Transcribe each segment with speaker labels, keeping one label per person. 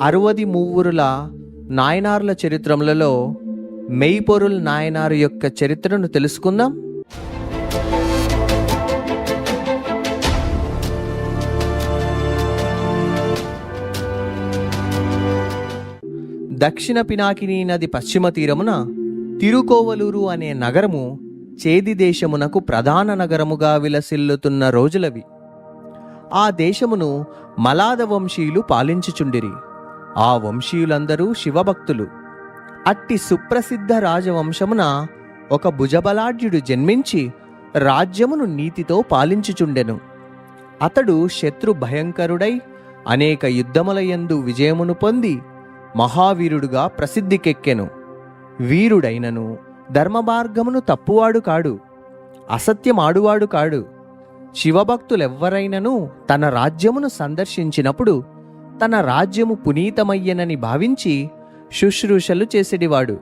Speaker 1: అరువది మూవురుల నాయనార్ల చరిత్రములలో మెయ్పొరుల్ నాయనారు యొక్క చరిత్రను తెలుసుకుందాం. దక్షిణ పినాకినీ నది పశ్చిమ తీరమున తిరుకోవలూరు అనే నగరము చేది దేశమునకు ప్రధాన నగరముగా విలసిల్లుతున్న రోజులవి. ఆ దేశమును మలాద వంశీయులు పాలించుచుండిరి. ఆ వంశీయులందరూ శివభక్తులు. అట్టి సుప్రసిద్ధ రాజవంశమున ఒక భుజబలాఢ్యుడు జన్మించి రాజ్యమును నీతితో పాలించుచుండెను. అతడు శత్రు భయంకరుడై అనేక యుద్ధములయందు విజయమును పొంది మహావీరుడుగా ప్రసిద్ధికెక్కెను. వీరుడైనను ధర్మమార్గమును తప్పువాడు కాడు, అసత్యమాడువాడు కాడు. శివభక్తులెవ్వరైనను తన రాజ్యమును సందర్శించినప్పుడు తన రాజ్యము పునీతమయ్యనని భావించి శుశ్రూషలు చేసేడివాడు.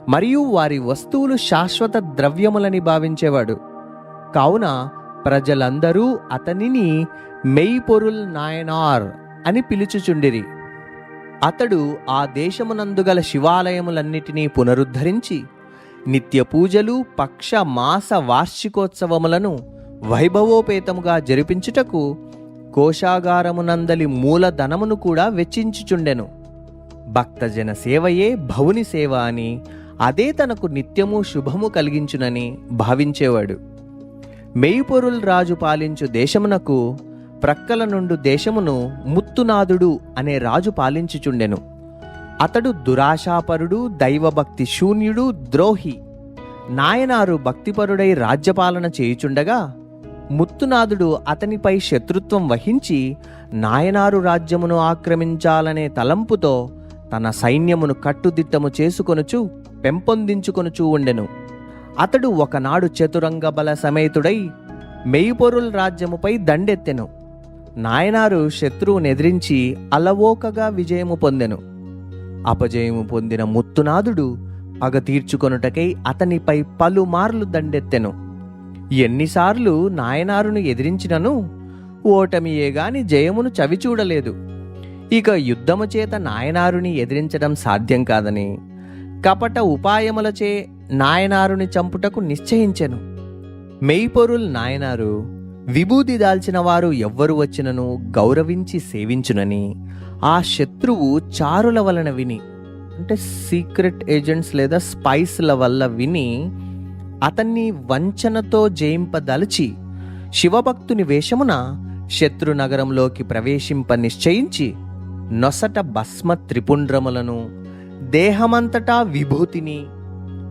Speaker 1: మరియు వారి వస్తువులు శాశ్వత ద్రవ్యములని భావించేవాడు. కావున ప్రజలందరూ అతనిని మెయ్పొరుల్ నాయనార్ అని పిలుచుచుండిరి. అతడు ఆ దేశమునందుగల శివాలయములన్నిటినీ పునరుద్ధరించి నిత్య పూజలు, పక్ష మాస వార్షికోత్సవములను వైభవోపేతముగా జరిపించుటకు కోశాగారమునందలి మూలధనమును కూడా వెచ్చించుచుండెను. భక్తజన సేవయే భవుని సేవ అని, అదే తనకు నిత్యము శుభము కలిగించునని భావించేవాడు. మెయ్పొరుల్ రాజు పాలించు దేశమునకు ప్రక్కల నుండు దేశమును ముత్తునాథుడు అనే రాజు పాలించుచుండెను. అతడు దురాశాపరుడు, దైవభక్తి శూన్యుడు, ద్రోహి. నాయనారు భక్తిపరుడై రాజ్యపాలన చేయుచుండగా ముత్తునాథుడు అతనిపై శత్రుత్వం వహించి నాయనారు రాజ్యమును ఆక్రమించాలనే తలంపుతో తన సైన్యమును కట్టుదిట్టము చేసుకొనుచు పెంపొందించుకొనుచూ ఉండెను. అతడు ఒకనాడు చతురంగ బల సమేతుడై మెయ్పొరుల్ రాజ్యముపై దండెత్తెను. నాయనారు శత్రువునెదిరించి అలవోకగా విజయము పొందెను. అపజయము పొందిన ముత్తునాథుడు పగ తీర్చుకొనుటకై అతనిపై పలుమార్లు దండెత్తెను. ఎన్నిసార్లు నాయనారును ఎదిరించినను ఓటమియే గాని జయమును చవిచూడలేదు. ఇక యుద్ధము చేత నాయనారుని ఎదిరించడం సాధ్యం కాదని కపట ఉపాయములచే నాయనారుని చంపుటకు నిశ్చయించెను. మెయ్పొరుల్ నాయనారు విభూతి దాల్చిన వారు ఎవ్వరు వచ్చినను గౌరవించి సేవించునని ఆ శత్రువు చారుల వలన విని, అంటే సీక్రెట్ ఏజెంట్స్ లేదా స్పైస్ల వల్ల విని అతన్ని వంచనతో జయింపదలచి శివభక్తుని వేషమున శత్రు నగరంలోకి ప్రవేశింప నిశ్చయించి నొసట భస్మ త్రిపుండ్రములను, దేహమంతటా విభూతిని,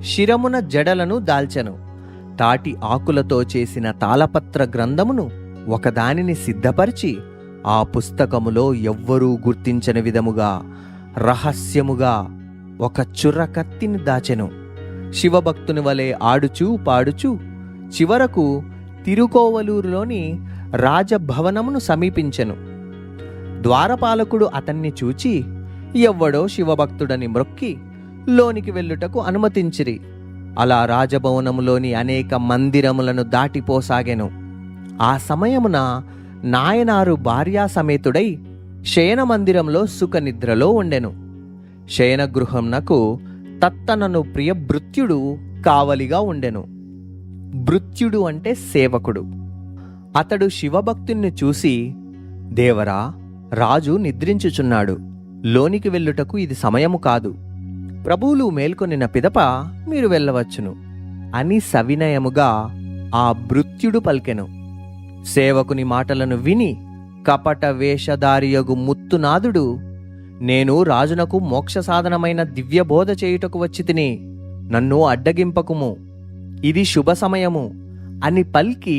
Speaker 1: శిరమున జడలను దాల్చెను. తాటి ఆకులతో చేసిన తాళపత్ర గ్రంథమును ఒకదానిని సిద్ధపరిచి ఆ పుస్తకములో ఎవ్వరూ గుర్తించని విధముగా రహస్యముగా ఒక చుర్రకత్తిని దాచెను. శివభక్తుని వలె ఆడుచూ పాడుచూ చివరకు తిరుకోవలూరులోని రాజభవనమును సమీపించెను. ద్వారపాలకుడు అతన్ని చూచి ఎవ్వడో శివభక్తుడని మ్రొక్కి లోనికి వెళ్ళుటకు అనుమతించిరి. అలా రాజభవనములోని అనేక మందిరములను దాటిపోసాగెను. ఆ సమయమున నాయనారు భార్యా సమేతుడై శయన మందిరంలో సుఖనిద్రలో ఉండెను. శయనగృహంనకు తత్తనను ప్రియ భృత్యుడు కావలిగా ఉండెను. భృత్యుడు అంటే సేవకుడు. అతడు శివభక్తుణ్ణి చూసి, దేవరా, రాజు నిద్రించుచున్నాడు, లోనికి వెళ్ళుటకు ఇది సమయము కాదు. ప్రభువులు మేల్కొనిన పిదప మీరు వెళ్ళవచ్చును అని సవినయముగా ఆ భృత్యుడు పలికెను. సేవకుని మాటలను విని కపట వేషధారియగు ముత్తునాథుడు, నేను రాజునకు మోక్ష సాధనమైన దివ్యబోధ చేయుటకు వచ్చి తిని, నన్ను అడ్డగింపకుము, ఇది శుభ సమయము అని పల్కి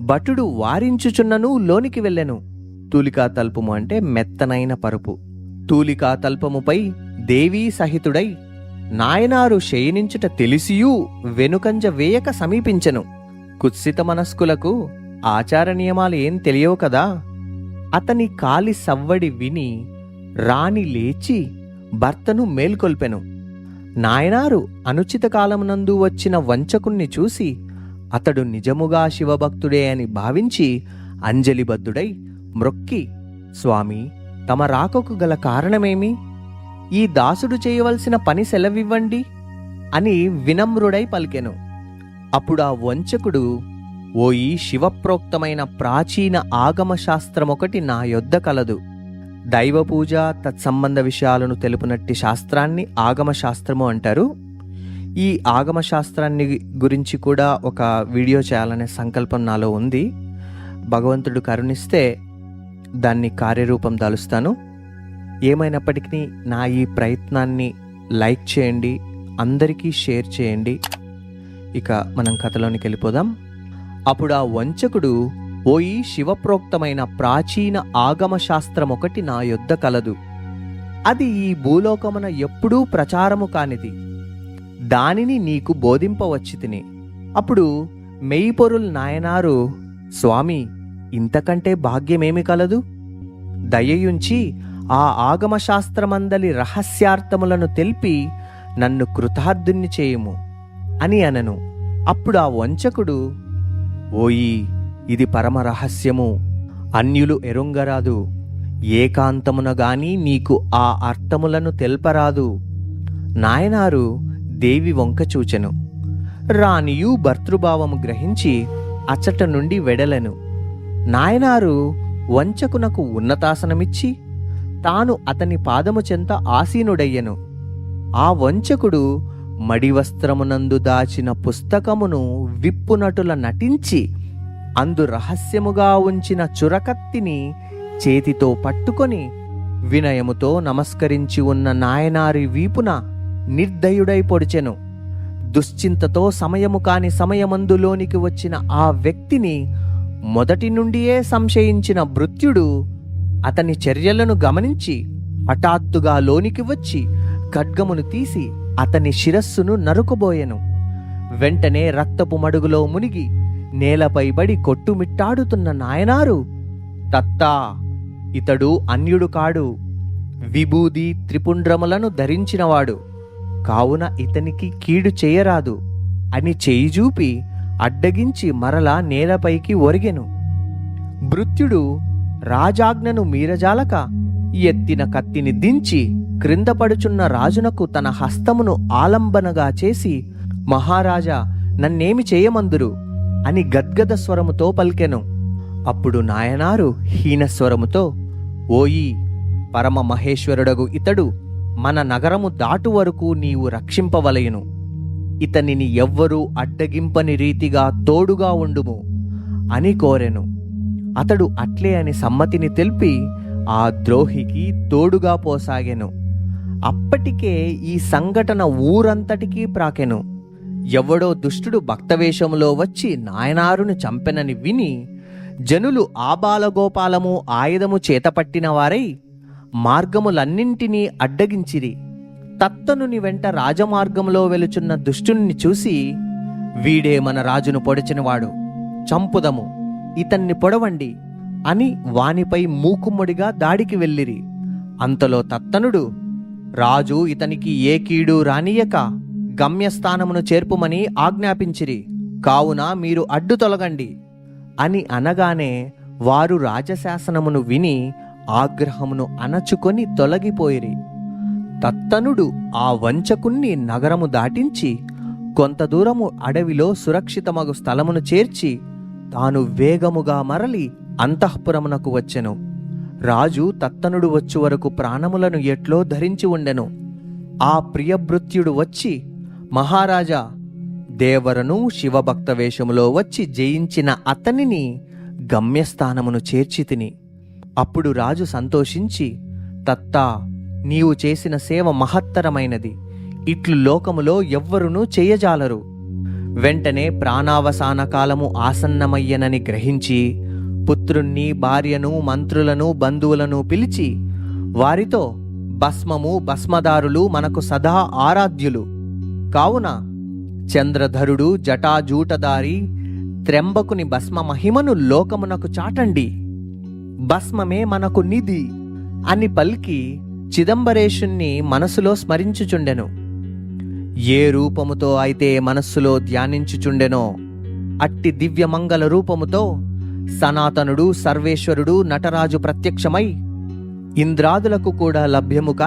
Speaker 1: భటుడు వారించుచున్నను లోనికి వెళ్ళెను. తూలికా తల్పము అంటే మెత్తనైన పరుపు. తూలికా తల్పముపై దేవీ సహితుడై నాయనారు శయనించుట తెలిసియూ వెనుకంజ వేయక సమీపించెను. కుత్సిత మనస్కులకు ఆచార నియమాలు ఏం తెలియవు కదా. అతని కాలి సవ్వడి విని రాణి లేచి భర్తను మేల్కొల్పెను. నాయనారు అనుచిత కాలమునందు వచ్చిన వంచకుణ్ణి చూసి అతడు నిజముగా శివభక్తుడే అని భావించి అంజలిబద్ధుడై మ్రొక్కి, స్వామి, తమ రాకకు గల కారణమేమి? ఈ దాసుడు చేయవలసిన పని సెలవివ్వండి అని వినమ్రుడై పలికెను. అప్పుడు ఆ వంచకుడు, ఓయి శివప్రోక్తమైన ప్రాచీన ఆగమ శాస్త్రమొకటి నా యొద్ద కలదు. దైవపూజ తత్సంబంధ విషయాలను తెలుపునట్టి శాస్త్రాన్ని ఆగమ శాస్త్రము అంటారు. ఈ ఆగమ శాస్త్రాన్ని గురించి కూడా ఒక వీడియో చేయాలనే సంకల్పం నాలో ఉంది. భగవంతుడు కరుణిస్తే దాన్ని కార్యరూపం దాలుస్తాను. ఏమైనప్పటికీ నా ఈ ప్రయత్నాన్ని లైక్ చేయండి, అందరికీ షేర్ చేయండి. ఇక మనం కథలోనికి వెళ్ళిపోదాం. అప్పుడు ఆ వంచకుడు, ఓయి శివప్రోక్తమైన ప్రాచీన ఆగమ శాస్త్రం ఒకటి నా యొద్ద కలదు. అది ఈ భూలోకమున ఎప్పుడూ ప్రచారము కానిది. దానిని నీకు బోధింపవచ్చి తిని. అప్పుడు మెయిపొరుల్ నాయనారు, స్వామి, ఇంతకంటే భాగ్యమేమి కలదు? దయయుంచి ఆ ఆగమశాస్త్రమందలి రహస్యార్థములను తెలిపి నన్ను కృతార్థుణ్ణి చేయుము అని అనను. అప్పుడు ఆ వంచకుడు, ఓయి, ఇది పరమ రహస్యము, అన్యులు ఎరుంగరాదు. ఏకాంతమున గాని నీకు ఆ అర్థములను తెల్పరాదు. నాయనారు దేవి వంక చూచెను. రాణియు భర్తృభావము గ్రహించి అచ్చట నుండి వెడలెను. నాయనారు వంచకునకు ఉన్నతాసనమిచ్చి తాను అతని పాదము చెంత ఆసీనుడయ్యెను. ఆ వంచకుడు మడివస్త్రమునందు దాచిన పుస్తకమును విప్పునటుల నటించి అందు రహస్యముగా ఉంచిన చురకత్తిని చేతితో పట్టుకొని వినయముతో నమస్కరించి ఉన్న నాయనారి వీపున నిర్దయుడై పొడిచెను. దుశ్చింతతో సమయము కాని సమయమందులోనికి వచ్చిన ఆ వ్యక్తిని మొదటి నుండియే సంశయించిన భృత్యుడు అతని చర్యలను గమనించి హఠాత్తుగా లోనికి వచ్చి ఖడ్గమును తీసి అతని శిరస్సును నరుకబోయెను. వెంటనే రక్తపు మడుగులో మునిగి నేలపై బడి కొట్టుమిట్టాడుతున్న నాయనారు, తత్తా, ఇతడు అన్యుడు కాడు, విభూది త్రిపుండ్రములను ధరించినవాడు, కావున ఇతనికి కీడు చేయరాదు అని చేయి చూపి అడ్డగించి మరలా నేలపైకి ఒరిగెను. భృత్యుడు రాజాజ్ఞను మీరజాలక ఎత్తిన కత్తిని దించి క్రింద పడుచున్న రాజునకు తన హస్తమును ఆలంబనగా చేసి, మహారాజా, నన్నేమి చేయమందురు అని గద్గద స్వరముతో పలికెను. అప్పుడు నాయనారు హీనస్వరముతో, ఓయి, పరమ మహేశ్వరుడగు ఇతడు మన నగరము దాటు వరకు నీవు రక్షింపవలయును. ఇతనిని ఎవ్వరూ అడ్డగింపని రీతిగా తోడుగా ఉండుము అని కోరెను. అతడు అట్లే అని సమ్మతిని తెలిపి ఆ ద్రోహికి తోడుగా పోసాగెను. అప్పటికే ఈ సంఘటన ఊరంతటికీ ప్రాకెను. ఎవడో దుష్టుడు భక్తవేషములో వచ్చి నాయనారును చంపెనని విని జనులు ఆబాలగోపాలము ఆయుధము చేతపట్టిన వారై మార్గములన్నింటినీ అడ్డగించిరి. తత్తనుని వెంట రాజమార్గంలో వెలుచున్న దుష్టుణ్ణి చూసి, వీడే మన రాజును పొడిచినవాడు, చంపుదము, ఇతన్ని పొడవండి అని వానిపై మూకుమ్మడిగా దాడికి వెళ్ళిరి. అంతలో తత్తనుడు, రాజు ఇతనికి ఏ కీడు రానియక గమ్యస్థానమును చేర్పుమని ఆజ్ఞాపించిరి, కావున మీరు అడ్డు తొలగండి అని అనగానే వారు రాజశాసనమును విని ఆగ్రహమును అణచుకొని తొలగిపోయిరి. తత్తనుడు ఆ వంచకుణ్ణి నగరము దాటించి కొంత దూరము అడవిలో సురక్షితమగు స్థలమును చేర్చి తాను వేగముగా మరలి అంతఃపురమునకు వచ్చెను. రాజు తత్తనుడు వచ్చు వరకు ప్రాణములను ఎట్లో ధరించి ఉండెను. ఆ ప్రియభృత్యుడు వచ్చి, మహారాజా, దేవరను శివభక్త వేషములో వచ్చి జయించిన అతనిని గమ్యస్థానమును చేర్చితిని. అప్పుడు రాజు సంతోషించి, తత్తా, నీవు చేసిన సేవ మహత్తరమైనది, ఇట్లు లోకములో ఎవ్వరునూ చెయ్యజాలరు. వెంటనే ప్రాణావసాన కాలము ఆసన్నమయ్యనని గ్రహించి పుత్రుణ్ణి, భార్యను, మంత్రులను, బంధువులను పిలిచి వారితో, భస్మము భస్మదారులు మనకు సదా ఆరాధ్యులు, కావున చంద్రధరుడు జటాజూటదారి త్ర్యంబకుని భస్మ మహిమను లోకమునకు చాటండి, భస్మమే మనకు నిధి అని పలికి చిదంబరేశుణ్ణి మనసులో స్మరించుచుండెను. ఏ రూపముతో అయితే మనస్సులో ధ్యానించుచుండెనో అట్టి దివ్యమంగళ రూపముతో సనాతనుడు సర్వేశ్వరుడు నటరాజు ప్రత్యక్షమై ఇంద్రాదులకు కూడా లభ్యము కాని